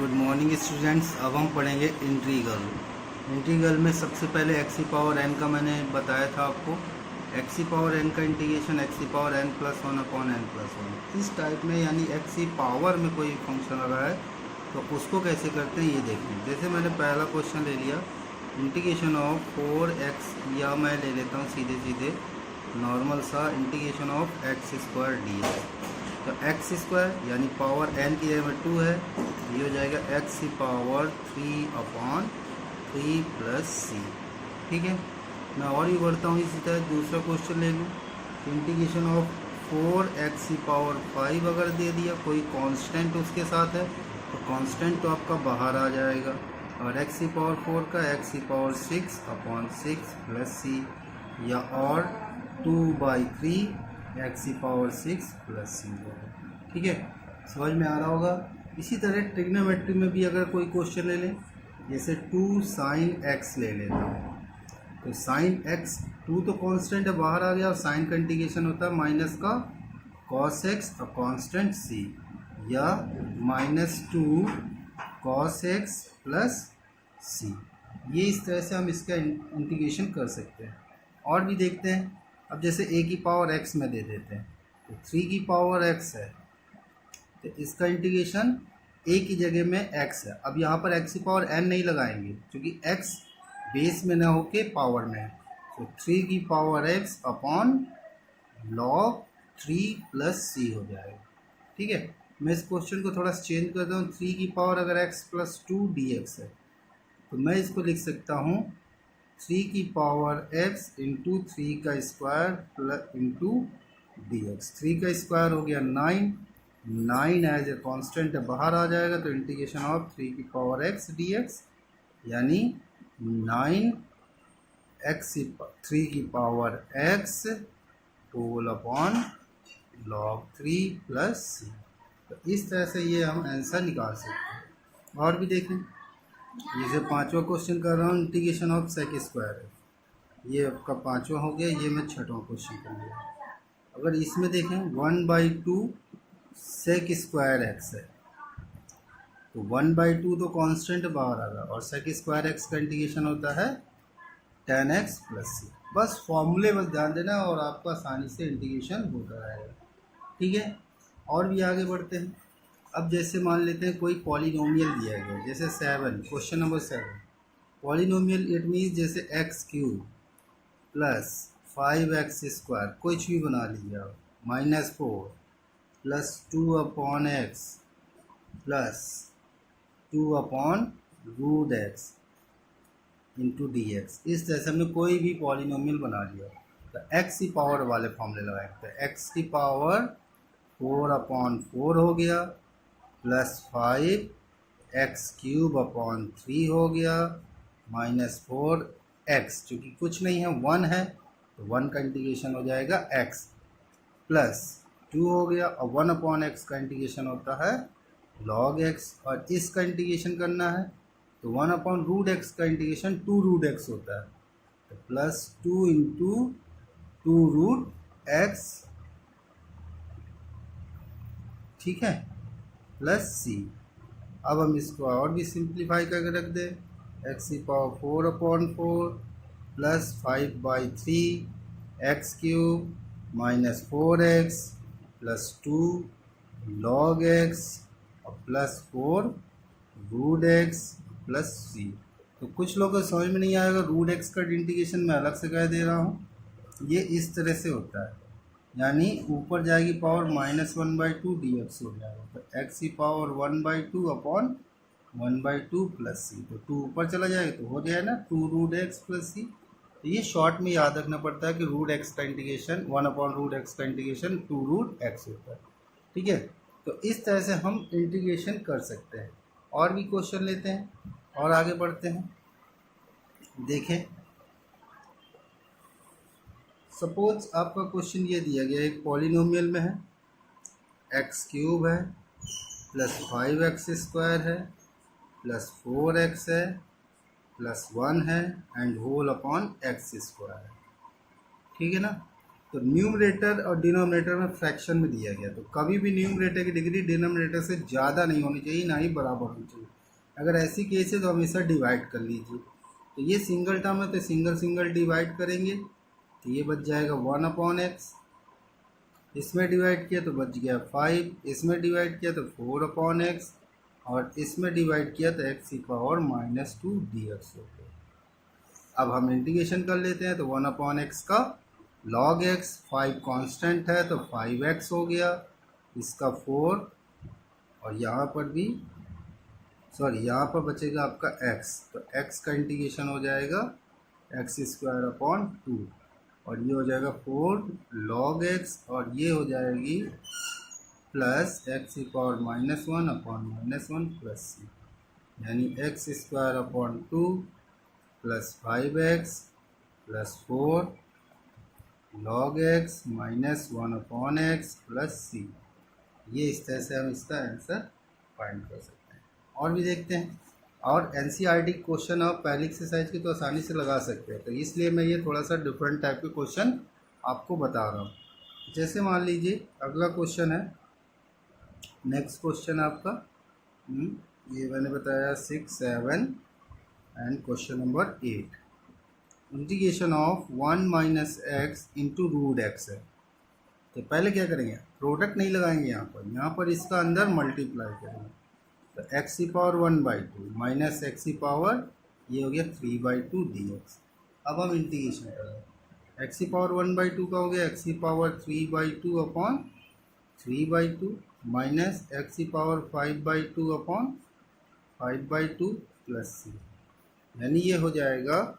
Good morning students. अब हम पढ़ेंगे इंटीग्रल। इंटीग्रल में सबसे पहले एक्सी पावर एन का मैंने बताया था आपको। एक्सी पावर एन का integration x power n plus one upon n plus one इस टाइप में, यानी एक्सी पावर में कोई फंक्शन लगा है तो उसको कैसे करते हैं ये देखें। जैसे मैंने पहला क्वेश्चन ले लिया, इंटीग्रेशन ऑफ 4x, या मैं ले लेता हूँ सीधे सीधे नॉर्मल सा integration of x square d x. तो एक्स स्क्वायर यानी पावर एन की जगह में 2 है, ये हो जाएगा एक्स की पावर 3 अपॉन 3 प्लस सी। ठीक है, मैं और भी बढ़ता हूँ इसी तरह दूसरा क्वेश्चन ले लूँ। इंटीग्रेशन ऑफ 4x की पावर 5 अगर दे दिया, कोई कांस्टेंट उसके साथ है तो कांस्टेंट तो आपका बाहर आ जाएगा, और x की पावर 4 का x की पावर 6 अपॉन 6 प्लस सी, या और 2/3 x की पावर 6 प्लस सी। ठीक है, समझ में आ रहा होगा। इसी तरह ट्रिग्नोमेट्री में भी अगर कोई क्वेश्चन ले लें, जैसे 2 sin x ले लेता हूँ, तो sin x 2 तो कांस्टेंट है, बाहर आ गया, और साइन का इंटीग्रेशन होता है माइनस का cos x और कांस्टेंट c, या -2 cos x प्लस c। ये इस तरह से हम इसका इंटीग्रेशन कर सकते हैं। और भी देखते हैं। अब जैसे a की पावर x में दे देते हैं, तो 3 की पावर x है, तो इसका इंटीग्रेशन a की जगह में x है। अब यहाँ पर x की पावर n नहीं लगाएंगे क्योंकि x बेस में ना होके पावर में है, तो 3 की power x upon log 3 plus C हो जाएगा। ठीक है, मैं इस क्वेश्चन को थोड़ा चेंज करता हूँ। 3 की पावर अगर x प्लस 2 dx है, तो मैं इसको लिख सकता हूँ 3 की पावर x इंटू 3 का square plus into d x. 3 का स्क्वायर हो गया 9 एज ए कांस्टेंट है, बाहर आ जाएगा, तो इंटीग्रेशन ऑफ 3 की पावर x dx यानी 9 x 3 की power x whole upon log 3 plus C. तो इस तरह से ये हम आंसर निकाल सकते हैं। और भी देखें, जैसे पांचवा क्वेश्चन कर रहा हूँ, इंटीग्रेशन ऑफ सेक स्क्वायर है, ये आपका पांचवा हो गया, ये मैं छठवां क्वेश्चन कर लिया। अगर इसमें देखें 1/2 सेक स्क्वायर एक्स है, तो 1/2 तो कांस्टेंट बाहर आ रहा, और सेक स्क्वायर एक्स का इंटीग्रेशन होता है 10x प्लस सी। बस फॉर्मूले बस ध्यान देना और आपका आसानी से इंटीग्रेशन होता रहेगा। ठीक है, और भी आगे बढ़ते हैं। अब जैसे मान लेते हैं कोई पॉलिनोमियल दिया गया है, जैसे 7, question number 7। Polynomial it means जैसे x³ प्लस 5x स्क्वायर, कुछ भी बना लीजिए आप, -4 plus 2 upon x plus 2 upon root x into d x. इस तरह से हमने कोई भी पॉलिनोमियल बना लिया, तो एक्स की पावर वाले फॉर्मूले लगाएंगे, तो एक्स की पावर 4/4 हो गया, प्लस 5x³ अपॉन 3 हो गया, -4x, चूँकि कुछ नहीं है 1 है, तो 1 का इंटीग्रेशन हो जाएगा x, प्लस 2 हो गया, और 1/x का इंटीग्रेशन होता है log x, और इसका इंटीग्रेशन करना है तो 1/√x का इंटीग्रेशन 2√x होता है, तो प्लस 2 इंटू 2√x, ठीक है, प्लस सी। अब हम इसको और भी सिंप्लीफाई करके रख दें, x की power 4/4 plus 5/3 x³ -4x plus 2 log x और प्लस 4√x प्लस सी। तो कुछ लोगों को समझ में नहीं आएगा, √x का इंटीग्रेशन मैं अलग से कह दे रहा हूँ। ये इस तरह से होता है, यानी ऊपर जाएगी पावर -1/2 dx हो जाएगा, तो x की पावर 1/2 अपॉन 1/2 प्लस सी, तो 2 ऊपर चला जाएगा तो हो जाए ना 2√x प्लस सी। तो ये शॉर्ट में याद रखना पड़ता है कि √x का इंटीग्रेशन 1/√x का इंटीग्रेशन 2√x होता है। ठीक है, तो इस तरह से हम इंटीग्रेशन कर सकते हैं। और भी क्वेश्चन लेते हैं और आगे बढ़ते हैं। देखें, सपोज आपका क्वेश्चन ये दिया गया, एक पॉलिनोमियल में है, x³ है प्लस 5x स्क्वायर है प्लस 4x है प्लस 1 है and whole upon x square है। ठीक है ना, तो न्यूमरेटर और डिनोमिनेटर में फ्रैक्शन में दिया गया, तो कभी भी न्यूमरेटर की डिग्री डिनोमिनेटर से ज़्यादा नहीं होनी चाहिए, ना ही बराबर होनी चाहिए। अगर ऐसी केस है तो हमेशा डिवाइड कर लीजिए। तो ये सिंगल टर्म है तो सिंगल सिंगल डिवाइड करेंगे, तो ये बच जाएगा 1/x। इसमें डिवाइड किया तो बच गया 5, इसमें डिवाइड किया तो 4/x, और इसमें डिवाइड किया तो x⁻² dx हो गया। अब हम इंटीग्रेशन कर लेते हैं, तो 1/x का log x, 5 कांस्टेंट है तो 5x हो गया, इसका 4, और यहाँ पर भी यहाँ पर बचेगा आपका x, तो x का इंटीग्रेशन हो जाएगा x²/2, और ये हो जाएगा 4 log x, और ये हो जाएगी प्लस x⁻⁻1/-1 प्लस c, यानी x²/2 plus 5x plus 4 log x minus 1/x plus c। ये इस तरह से हम इसका आंसर फाइंड कर सकते हैं। और भी देखते हैं, और एनसीईआरटी क्वेश्चन आप पहली एक्सरसाइज की तो आसानी से लगा सकते हैं, तो इसलिए मैं ये थोड़ा सा डिफरेंट टाइप के क्वेश्चन आपको बता रहा हूँ। जैसे मान लीजिए अगला क्वेश्चन है, नेक्स्ट क्वेश्चन आपका ये मैंने बताया 6, 7 and question number 8। Integration of 1 - x into √x है। तो पहले क्या करेंगे, प्रोडक्ट नहीं लगाएंगे, यहाँ पर इसका अंदर मल्टीप्लाई करेंगे, तो x⁻1/2 माइनस x ये हो गया 3/2 dx। अब हम इंटीग्रेशन करेंगे, x⁻1/2 का हो गया x⁻3/2/3/2 minus x⁻5/2/5/2 plus c, यानी ये हो जाएगा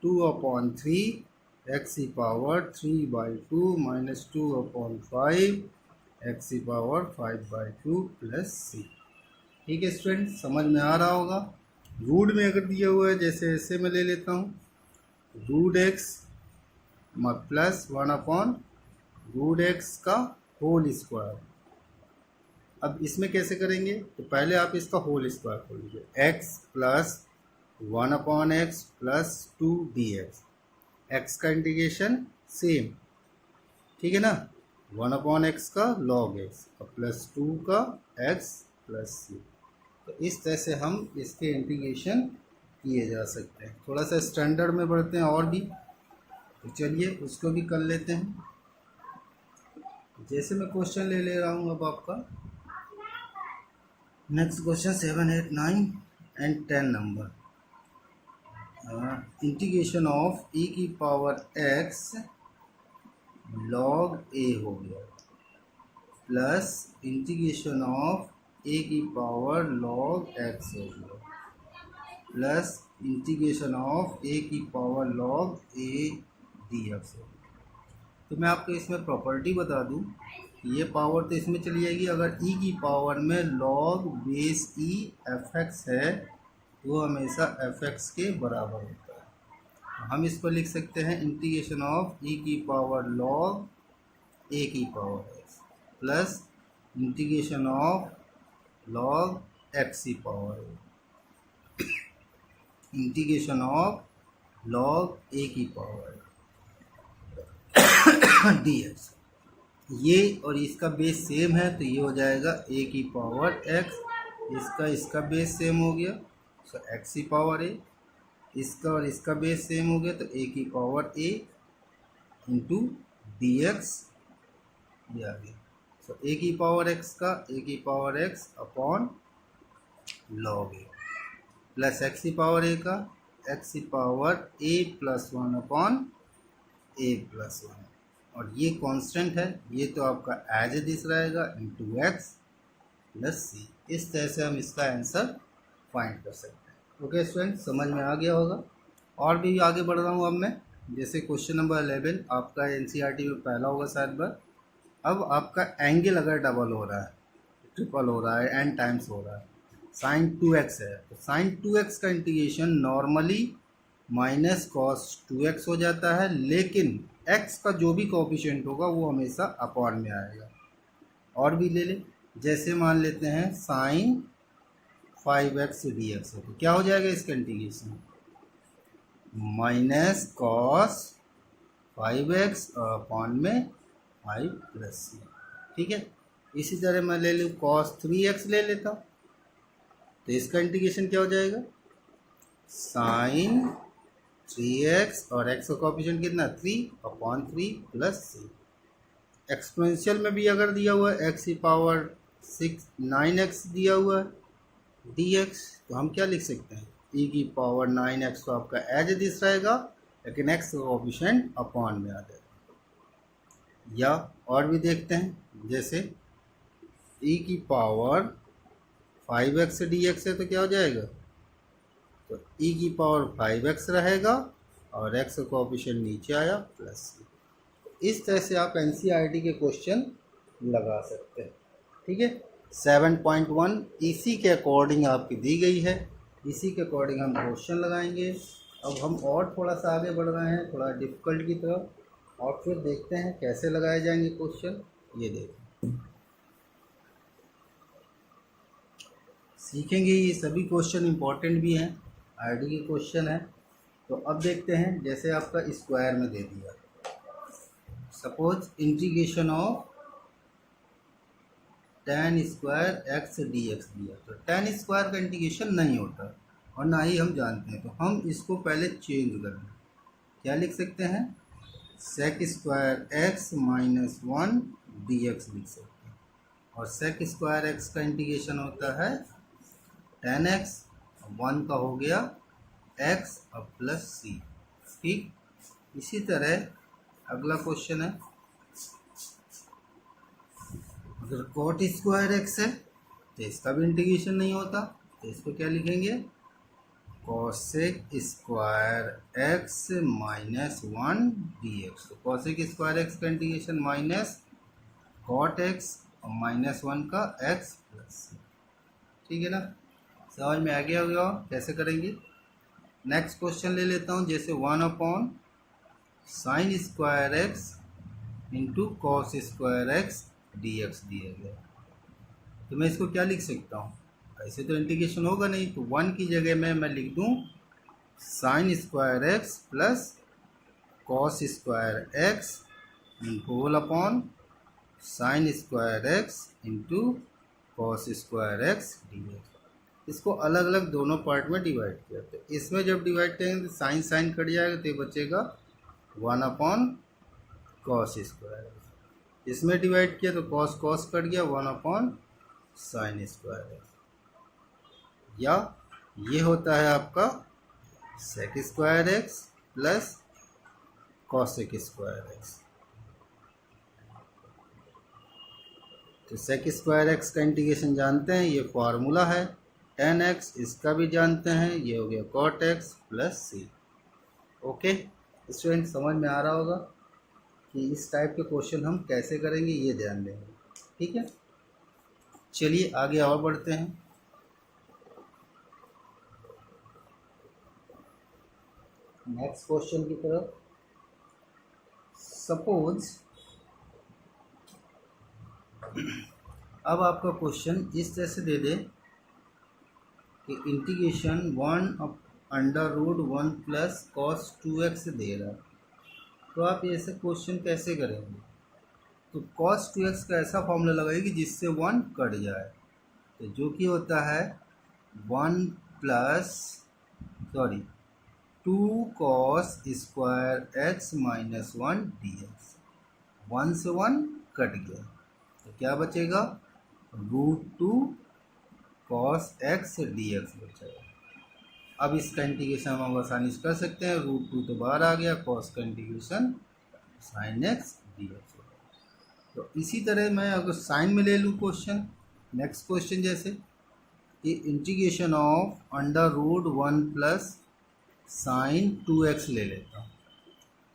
2/3 x⁻3/2 minus 2/5 x⁻5/2 plus c। ठीक है स्टूडेंट, समझ में आ रहा होगा। रूट में अगर दिया हुआ है, जैसे ऐसे मैं ले लेता हूँ, √x प्लस 1/√x का होल स्क्वायर। अब इसमें कैसे करेंगे, तो पहले आप इसका होल स्क्वायर कर लीजिए, x plus 1/x plus 2 dx। x का इंटीग्रेशन सेम, ठीक है ना, 1/x का log x प्लस 2 का x प्लस c। तो इस तरह से हम इसके इंटीग्रेशन किए जा सकते हैं। थोड़ा सा स्टैंडर्ड में बढ़ते हैं और भी, तो चलिए उसको भी कर लेते हैं। जैसे मैं क्वेश्चन ले रहा हूँ अब आपका next question 7, 8, 9 and 10 number. Integration of e⁻x log a हो गया, plus integration of a⁻log x हो गया, plus integration of a⁻log a dx हो गया। तो मैं आपको इसमें प्रॉपर्टी बता दूं, ये पावर तो इसमें चली जाएगी, अगर e की पावर में log बेस e fx है वो हमेशा fx के बराबर होता है। हम इसको लिख सकते हैं integration of e⁻log a⁻x plus integration of log x⁻a, integration of log a⁻x dx। ये और इसका बेस सेम है तो ये हो जाएगा a⁻x, इसका बेस सेम हो गया तो x⁻a, इसका और इसका बेस सेम हो गया तो a⁻a इंटू dx ये आ गया। तो a⁻x का a⁻x upon log a plus x⁻a का x⁻a प्लस 1/a+1, और ये कांस्टेंट है, ये तो आपका एज ए दिस रहेगा इंटू x प्लस c। इस तरह से हम इसका आंसर फाइंड कर सकते हैं। ओके स्टूडेंट, समझ में आ गया होगा। और भी आगे बढ़ रहा हूँ अब मैं, जैसे क्वेश्चन नंबर 11 आपका एनसीईआरटी में पहला होगा शायद बार। अब आपका एंगल अगर डबल हो रहा है, ट्रिपल हो रहा है, n टाइम्स हो रहा है, sin 2x है, तो sin 2x का integration normally minus cos 2x हो जाता है, लेकिन x का जो भी कोफिशिएंट होगा वो हमेशा अपॉन में आएगा। और भी ले ले, जैसे मान लेते हैं sin 5x dx है, तो क्या हो जाएगा इसका इंटीग्रेशन, माइनस cos 5x और अपॉन में 5 प्लस सी। ठीक है, इसी तरह मैं ले लूँ cos 3x ले लेता हूँ, तो इसका इंटीग्रेशन क्या हो जाएगा, साइन 3x और x का कोएफिशिएंट कितना 3 अपॉन 3 प्लस सी। एक्सपोनेंशियल में भी अगर दिया हुआ है x की पावर 9x दिया हुआ है dx, तो हम क्या लिख सकते हैं, e की पावर 9x तो आपका एज दिस रहेगा, लेकिन x का कोएफिशिएंट अपॉन में आ जाएगा। या और भी देखते हैं, जैसे e की पावर 5x से dx है तो क्या हो जाएगा, तो e की पावर 5x रहेगा और x का कोएफिशिएंट नीचे आया प्लस। इस तरह से आप एनसीईआरटी के क्वेश्चन लगा सकते हैं। ठीक है, 7.1 इसी के अकॉर्डिंग आपकी दी गई है, इसी के अकॉर्डिंग हम क्वेश्चन लगाएंगे। अब हम और थोड़ा सा आगे बढ़ रहे हैं, थोड़ा डिफ़िकल्ट की तरफ, और फिर देखते हैं कैसे लगाए जाएंगे क्वेश्चन। ये देखें, सीखेंगे, ये सभी क्वेश्चन इंपॉर्टेंट भी हैं, आरडी के क्वेश्चन है। तो अब देखते हैं, जैसे आपका स्क्वायर में दे दिया, suppose integration of tan square x dx दिया, तो tan स्क्वायर का इंटीग्रेशन नहीं होता और ना ही हम जानते हैं, तो हम इसको पहले चेंज कर लें। क्या लिख सकते हैं, sec square x minus 1 dx लिख सकते हैं, और sec स्क्वायर x का इंटीग्रेशन होता है tan x, 1 का हो गया x और प्लस सी। ठीक, इसी तरह अगला क्वेश्चन है, अगर cot स्क्वायर x है तो इसका भी इंटीग्रेशन नहीं होता, तो इसको क्या लिखेंगे, cosec square x minus 1 dx। तो cosec स्क्वायर x का इंटीग्रेशन माइनस cot x और माइनस 1 का x प्लस। ठीक है ना, समझ में आ गया होगा कैसे करेंगे। नेक्स्ट क्वेश्चन ले लेता हूँ, जैसे 1 upon sine square x into cos square x dx दिया गया, तो मैं इसको क्या लिख सकता हूँ, ऐसे तो इंटीग्रेशन होगा नहीं, तो 1 की जगह में मैं लिख दूँ sine square x plus cos square x whole upon sine square x into cos square x dx। इसको अलग अलग दोनों पार्ट में डिवाइड किया, तो इसमें जब डिवाइड करेंगे तो साइन साइन कट जाएगा, तो ये बचेगा 1 अपॉन कॉस स्क्वायर। इसमें डिवाइड किया तो कॉस कॉस कट गया, 1 अपॉन साइन स्क्वायर। या ये होता है आपका sec square x plus cosec square x. तो सेक स्क्वायर एक्स का इंटीग्रेशन जानते हैं, ये फार्मूला है, tan x इसका भी जानते हैं, ये हो गया cot x प्लस सी। ओके स्टूडेंट, समझ में आ रहा होगा कि इस टाइप के क्वेश्चन हम कैसे करेंगे, ये ध्यान देंगे। ठीक है, चलिए आगे और बढ़ते हैं। नेक्स्ट क्वेश्चन की तरफ। सपोज अब आपका क्वेश्चन इस तरह से दे दे कि इंटीग्रेशन 1/√1 प्लस कॉस 2x दे रहा है, तो आप ऐसे क्वेश्चन कैसे करेंगे। तो कॉस 2x का ऐसा फॉर्मूला लगाइए जिससे 1 कट जाए, तो जो कि होता है 2 cos square x minus 1 dx। 1 से 1 कट गया, तो क्या बचेगा, √2 कॉस x dx बचेगा। अब इसका इंटीग्रेशन हम आसानी से कर सकते हैं, √2 तो बाहर आ गया, कॉस का इंटीग्रेशन साइन x dx होगा। तो इसी तरह मैं अगर साइन में ले लूँ क्वेश्चन, नेक्स्ट क्वेश्चन जैसे कि integration of √1 plus sign 2x ले लेता हूँ,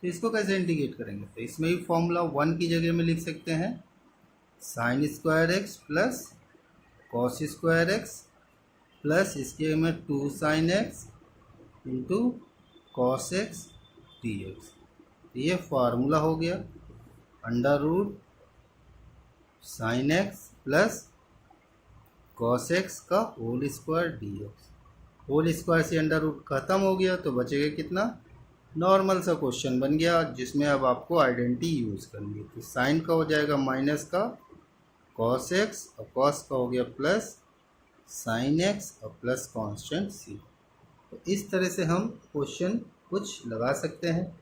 तो इसको कैसे इंटीग्रेट करेंगे। तो इसमें भी फॉर्मूला 1 की जगह में लिख सकते हैं sine square x plus cos square x plus इसके में 2 sine x into cos x d x. ये फार्मूला हो गया √ sine x plus cos x का whole square d x. Whole square से √ खत्म हो गया, तो बचेगा कितना, नॉर्मल सा क्वेश्चन बन गया जिसमें अब आपको आइडेंटिटी यूज़ करनी है। तो साइन का हो जाएगा माइनस का कॉस एक्स और कॉस का हो गया प्लस साइन एक्स और प्लस कांस्टेंट सी। तो इस तरह से हम क्वेश्चन कुछ लगा सकते हैं।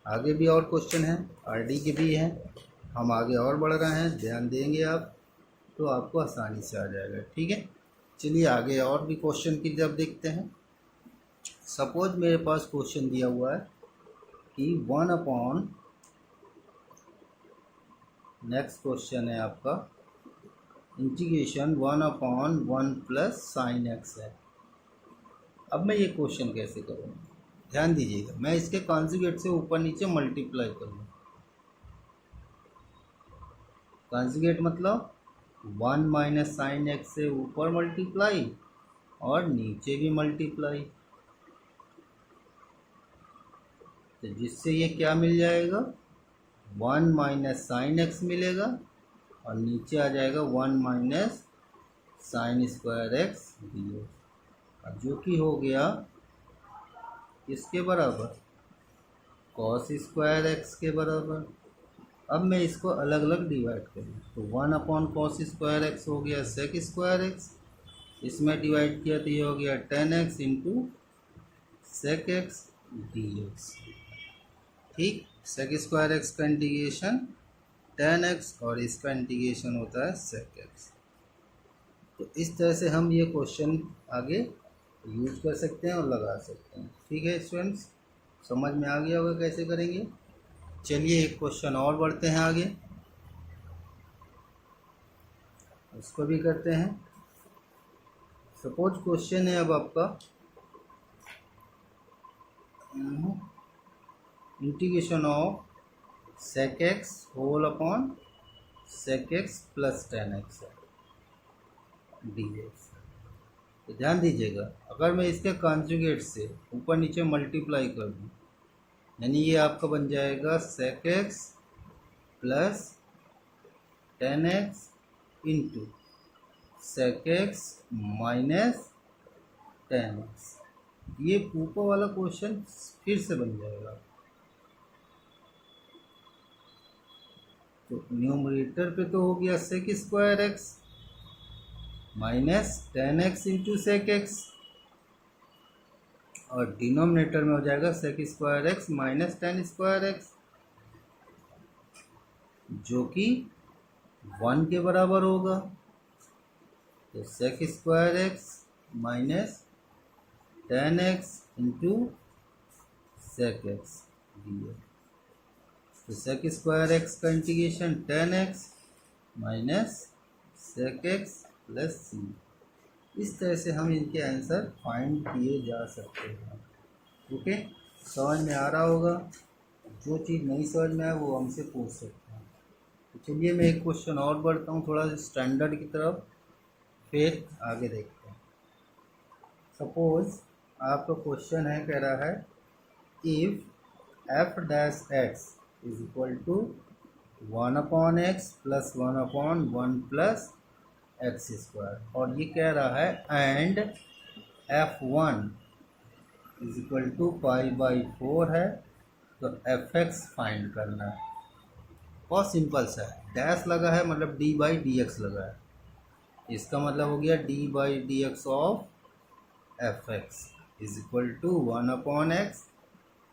आगे भी और क्वेश्चन हैं, आरडी के भी हैं, हम आगे और बढ़ रहे हैं, ध्यान देंगे आप तो आपको आसानी से आ जाएगा। ठीक है, चलिए आगे और भी क्वेश्चन की तरफ देखते हैं। सपोज मेरे पास क्वेश्चन दिया हुआ है कि 1/, नेक्स्ट क्वेश्चन है आपका इंटीग्रेशन 1/1 प्लस साइन एक्स है। अब मैं ये क्वेश्चन कैसे करूँ, ध्यान दीजिएगा। मैं इसके कॉन्जुगेट से ऊपर नीचे मल्टीप्लाई करूँ। कॉन्जुगेट मतलब 1 माइनस साइन एक्स से ऊपर मल्टीप्लाई और नीचे भी मल्टीप्लाई, तो जिससे ये क्या मिल जाएगा, 1 माइनस साइन एक्स मिलेगा और नीचे आ जाएगा 1 minus sign square x d x, जो कि हो गया किसके बराबर, कॉस स्क्वायर एक्स के बराबर। अब मैं इसको अलग अलग डिवाइड करूँ तो 1/cos स्क्वायर एक्स हो गया सेक स्क्वायर एक्स, इसमें डिवाइड किया तो ये हो गया 10x into sec x d x. ठीक, सेक स्क्वायर एक्स का इंटीग्रेशन 10x और इसका इंटीग्रेशन होता है सेक एक्स। तो इस तरह से हम ये क्वेश्चन आगे यूज कर सकते हैं और लगा सकते हैं। ठीक है स्टूडेंट्स, समझ में आ गया होगा कैसे करेंगे। चलिए एक क्वेश्चन और बढ़ते हैं आगे, उसको भी करते हैं। सपोज क्वेश्चन है अब आपका integration of sec x whole upon sec x plus 10x d x. तो ध्यान दीजिएगा, अगर मैं इसके कॉन्जुगेट से ऊपर नीचे मल्टीप्लाई कर दूँ, यानी ये आपका बन जाएगा sec x plus 10x into sec x minus 10x। ये ऊपर वाला क्वेश्चन फिर से बन जाएगा। तो न्यूमरेटर पे तो हो गया sec square x minus 10x into sec x, और डिनोमिनेटर में हो जाएगा sec square x minus 10 square x, जो कि 1 के बराबर होगा। तो sec square x minus 10x into sec x d x. तो सेक स्क्वायर एक्स का integration 10x minus sec x plus C. इस तरह से हम इनके आंसर फाइंड किए जा सकते हैं। ओके, समझ में आ रहा होगा। जो चीज़ नहीं समझ में आए वो हमसे पूछ सकते हैं। तो चलिए मैं एक क्वेश्चन और बढ़ता हूँ थोड़ा स्टैंडर्ड की तरफ, फिर आगे देखते हैं। सपोज आपका क्वेश्चन है, कह रहा है if f dash x is equal to 1/x plus 1/1 plus x square, और ये कह रहा है and f1 is equal to π/4 है, तो fx फाइंड करना है। बहुत सिंपल सा है, डैश लगा है मतलब d/dx लगा है, इसका मतलब हो गया d/dx of fx is equal to 1/x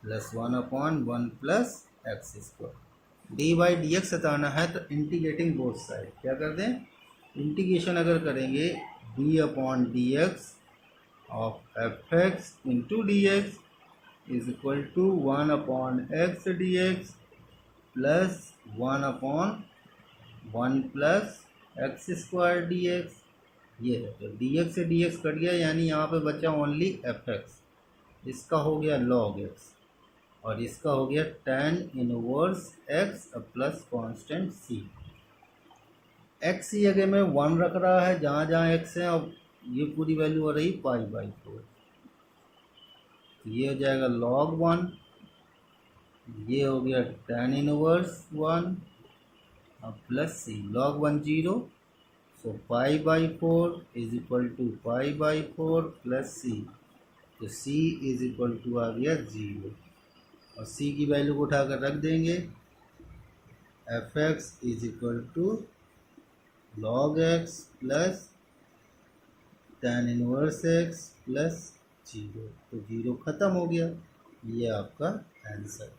plus 1/1 plus x square. d/dx हटाना है तो इंटीग्रेटिंग बोथ साइड क्या कर दें, इंटीग्रेशन अगर करेंगे d/dx of fx into d x is equal to 1/x dx plus 1/1 plus x square d x. ये है, तो dx से dx कट गया, यानी यहाँ पे बचा ओनली fx, इसका हो गया log x और इसका हो गया tan inverse x plus constant c। x की जगह में 1 रख रहा है जहाँ जहाँ x है, और ये पूरी वैल्यू हो रही π/4। ये हो जाएगा log 1, ये हो गया tan इनवर्स 1 और plus c, log 1 0, so π/4 is equal to π/4 plus c, तो c इज इक्वल टू आ गया 0। और c की वैल्यू को उठाकर रख देंगे। F x is equal to log x plus tan inverse x plus 0, तो 0 ख़त्म हो गया। ये आपका आंसर।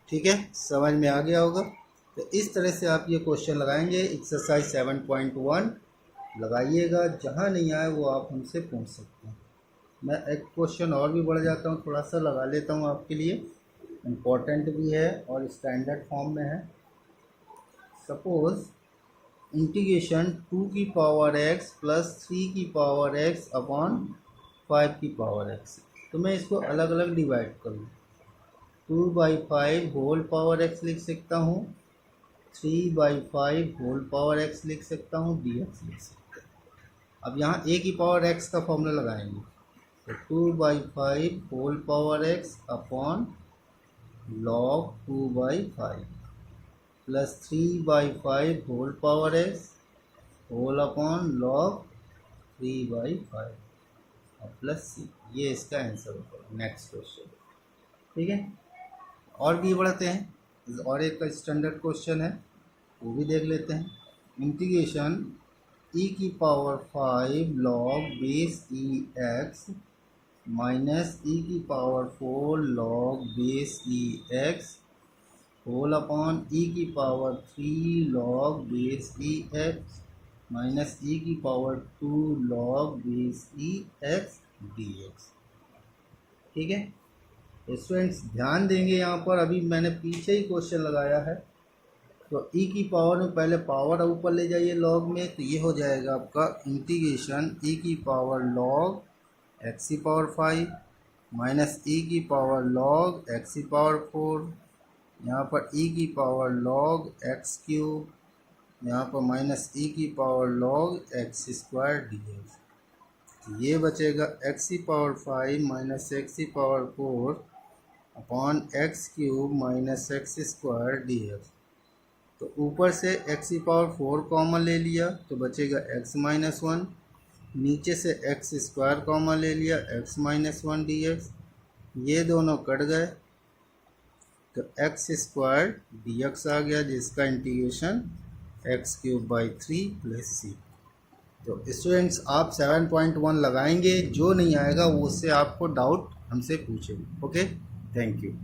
ठीक है, समझ में आ गया होगा। तो इस तरह से आप ये क्वेश्चन लगाएंगे। एक्सरसाइज 7.1 लगाइएगा, जहाँ नहीं आए वो आप हमसे पूछ सकते हैं। मैं एक क्वेश्चन और भी बढ़ जाता हूँ, थोड़ा सा लगा लेता हूँ आपके लिए, इम्पोर्टेंट भी है और स्टैंडर्ड फॉर्म में है। सपोज़ इंटीग्रेशन 2 की पावर x प्लस 3 की पावर x अपॉन 5 की पावर x, तो मैं इसको अलग अलग डिवाइड करूँ। 2/5 होल पावर x लिख सकता हूँ, 3/5 होल पावर x लिख सकता हूँ, dx लिख सकता हूँ। अब यहाँ a की पावर x का फॉर्मूला लगाएंगे, तो 2/5 whole power x upon log 2/5 plus 3/5 whole power x whole upon log 3/5 और प्लस c। ये इसका आंसर होगा। Next question. ठीक है, और भी बढ़ते हैं। और एक स्टैंडर्ड क्वेश्चन है, वो भी देख लेते हैं। इंटीग्रेशन e की पावर 5 लॉग बेस ई एक्स माइनस e की पावर 4 लॉग बेस ई एक्स होल अपॉन e की पावर 3 लॉग बेस ई एक्स माइनस e की पावर 2 लॉग बेस ई एक्स डी एक्स। ठीक है, स्टूडेंट्स ध्यान देंगे यहाँ पर, अभी मैंने पीछे ही क्वेश्चन लगाया है। तो e की पावर में पहले पावर ऊपर ले जाइए लॉग में, तो ये हो जाएगा आपका इंटीग्रेशन e की पावर लॉग एक्स की पावर 5 माइनस e की पावर लॉग एक्स की पावर 4, यहाँ पर e की पावर लॉग एक्स क्यूब, यहाँ पर माइनस e की power log x square d x. ये बचेगा एक्स की पावर 5 माइनस एक्स की power 4 upon x cube minus x square d x. तो ऊपर से एक्स की पावर 4 कॉमन ले लिया तो बचेगा एक्स माइनस 1, नीचे से एक्स स्क्वायर कॉमन ले लिया एक्स माइनस 1 डी एक्स। ये दोनों कट गए तो एक्स स्क्वायर डी एक्स आ गया, जिसका integration x cube by 3 plus C. तो स्टूडेंट्स आप 7.1 लगाएंगे, जो नहीं आएगा वो उससे आपको डाउट हमसे पूछेंगे। Okay, thank you.